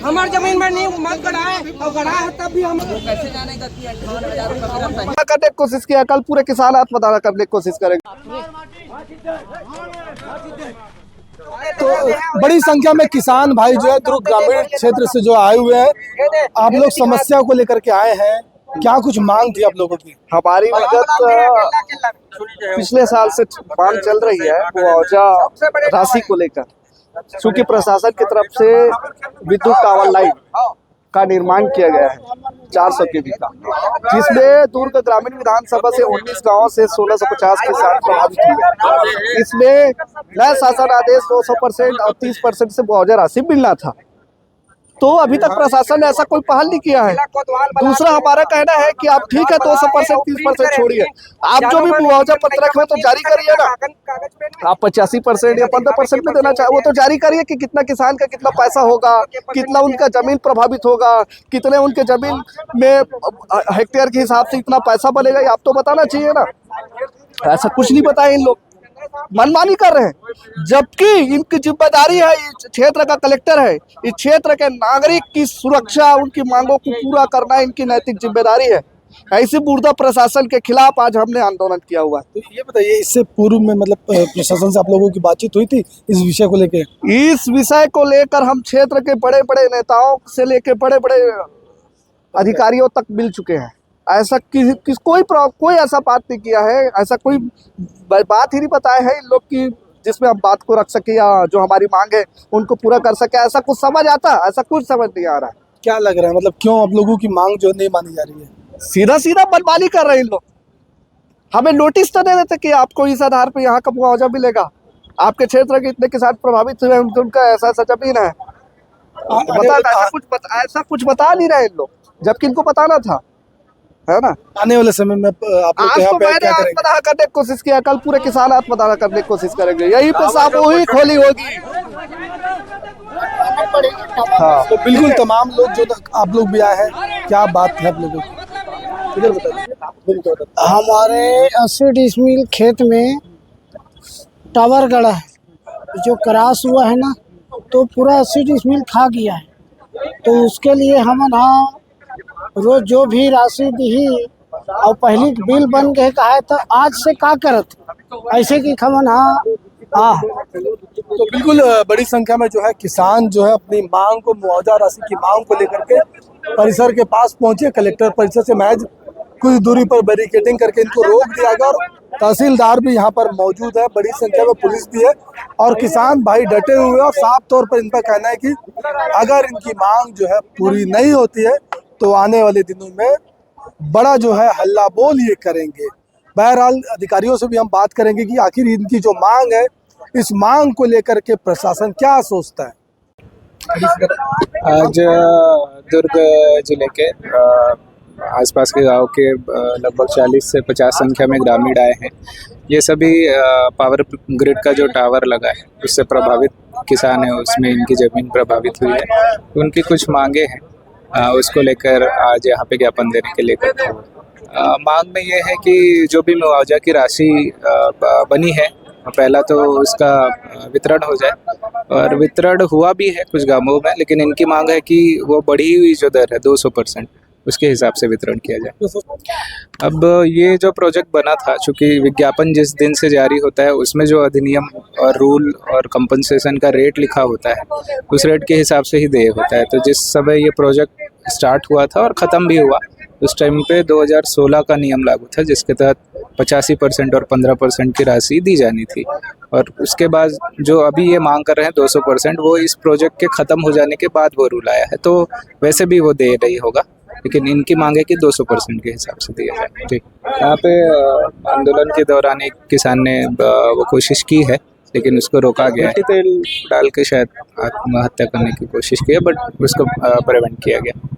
हमारे जमीन में नहीं मत गड़ाए और गड़ा है तब भी हम कैसे जानेगा कि 58,000 रुपया करने की कोशिश किया, कल पूरे किसान आत्मदाह करने की कोशिश करेंगे। तो बड़ी संख्या में किसान भाई जो है दुर्ग ग्रामीण क्षेत्र से जो आए हुए हैं, आप लोग समस्या को लेकर के आए हैं, क्या कुछ मांग थी आप लोगों की? हमारी विगत पिछले साल से मांग चल रही है मुआवजा राशि को लेकर, चूंकि प्रशासन की तरफ से विद्युत टावर लाइन का निर्माण किया गया है 400 केवी का, जिसमें दुर्ग ग्रामीण विधानसभा से 19 गांवों से 1650 किसान प्रभावित हुए। इसमें नया शासन आदेश 200% और 30% से मुआवजा राशि मिलना था, तो अभी तक प्रशासन ने ऐसा कोई पहल नहीं किया है। दूसरा हमारा कहना है कि आप ठीक है 200% 30% छोड़िए, आप जो भी मुआवजा पत्रक है तो जारी करिए ना। आप 85% या 15% में देना चाहे वो तो जारी करिए कि कितना किसान का कितना पैसा होगा, कितना उनका जमीन प्रभावित होगा, कितने उनके जमीन में हेक्टेयर के हिसाब से इतना पैसा बनेगा, ये आप तो बताना चाहिए ना। ऐसा कुछ नहीं बताए इन लोग, मनमानी कर रहे हैं, जबकि इनकी जिम्मेदारी है, इस क्षेत्र का कलेक्टर है, इस क्षेत्र के नागरिक की सुरक्षा, उनकी मांगों को पूरा करना इनकी नैतिक जिम्मेदारी है। ऐसी बुर्दा प्रशासन के खिलाफ आज हमने आंदोलन किया हुआ है। तो ये बताइए, इससे पूर्व में मतलब प्रशासन से आप लोगों की बातचीत हुई थी इस विषय को लेकर? इस विषय को लेकर हम क्षेत्र के बड़े बड़े नेताओं से लेकर बड़े बड़े अधिकारियों तक मिल चुके हैं। ऐसा कोई ऐसा बात नहीं किया है, ऐसा कोई बात ही नहीं बताया है इन लोग की जिसमें हम बात को रख सके या जो हमारी मांग है उनको पूरा कर सके। ऐसा कुछ समझ आता, ऐसा कुछ समझ नहीं आ रहा है। क्या लग रहा है, मतलब क्यों आप लोगों की मांग जो नहीं मानी जा रही है? सीधा सीधा मनमानी कर रहे हैं इन लोग। हमें नोटिस तो दे देते कि आपको इस आधार पर यहाँ का मुआवजा मिलेगा, आपके क्षेत्र के इतने किसान प्रभावित हुए, उनका ऐसा ऐसा जमीन है, ऐसा कुछ बता नहीं रहे इन लोग, जबकि इनको बताना था, है ना। आने वाले समय में आप लोग आज तो मैंने आत्मदाह करने की कोशिश किया, कल पूरे किसान आत्मदाह करने की कोशिश करेंगे, यही पे सामूहिक होली होगी। हाँ, तो बिल्कुल तमाम लोग जो आप लोग भी आए हैं, क्या बात है आप लोगों की? इधर बताइए। हमारे 80 डिसमिल खेत में टावर गड़ा है, जो क्रॉस हुआ है ना, तो पूरा 80 डिसमिल खा गया है। तो उसके लिए हम ना रोज जो भी राशि दी और पहली बिल बन गए कहा तो आज से का करत ऐसे कि खमन तो बिल्कुल बड़ी संख्या में जो है किसान जो है अपनी मांग को, मुआवजा राशि की मांग को लेकर के परिसर के पास पहुंचे। कलेक्टर परिसर से महज कुछ दूरी पर बैरिकेडिंग करके इनको रोक दिया गया और तहसीलदार भी यहाँ पर मौजूद है, बड़ी संख्या में पुलिस भी है और किसान भाई डटे हुए और साफ तौर पर इनका कहना है कि अगर इनकी मांग जो है पूरी नहीं होती है तो आने वाले दिनों में बड़ा जो है हल्ला बोल ये करेंगे। बहरहाल अधिकारियों से भी हम बात करेंगे कि आखिर इनकी जो मांग है, इस मांग को लेकर के प्रशासन क्या सोचता है। आज दुर्ग जिले के आसपास के गांव के लगभग 40 से 50 संख्या में ग्रामीण आए हैं। ये सभी पावर ग्रिड का जो टावर लगा है उससे प्रभावित किसान है, उसमें इनकी ज़मीन प्रभावित हुई है, उनकी कुछ मांगे हैं, उसको लेकर आज यहाँ पे ज्ञापन देने के लिए गए। मांग में ये है कि जो भी मुआवजा की राशि बनी है, पहला तो उसका वितरण हो जाए, और वितरण हुआ भी है कुछ गांवों में, लेकिन इनकी मांग है कि वो बढ़ी हुई जो दर है 200%, उसके हिसाब से वितरण किया जाए। अब ये जो प्रोजेक्ट बना था, चूँकि विज्ञापन जिस दिन से जारी होता है उसमें जो अधिनियम और रूल और कंपनसेशन का रेट लिखा होता है उस रेट के हिसाब से ही देय होता है। तो जिस समय ये प्रोजेक्ट स्टार्ट हुआ था और ख़त्म भी हुआ, उस टाइम पे 2016 का नियम लागू था, जिसके तहत 85% और 15% की राशि दी जानी थी। और उसके बाद जो अभी ये मांग कर रहे हैं 200%, वो इस प्रोजेक्ट के ख़त्म हो जाने के बाद वो रूल आया है, तो वैसे भी वो दे नहीं होगा, लेकिन इनकी मांग है कि 200% के हिसाब से दिया जाए। ठीक, यहाँ पे आंदोलन के दौरान एक किसान ने वो कोशिश की है, लेकिन उसको रोका गया है। तेल डाल के शायद आत्महत्या करने की कोशिश की है, बट उसको प्रिवेंट किया गया।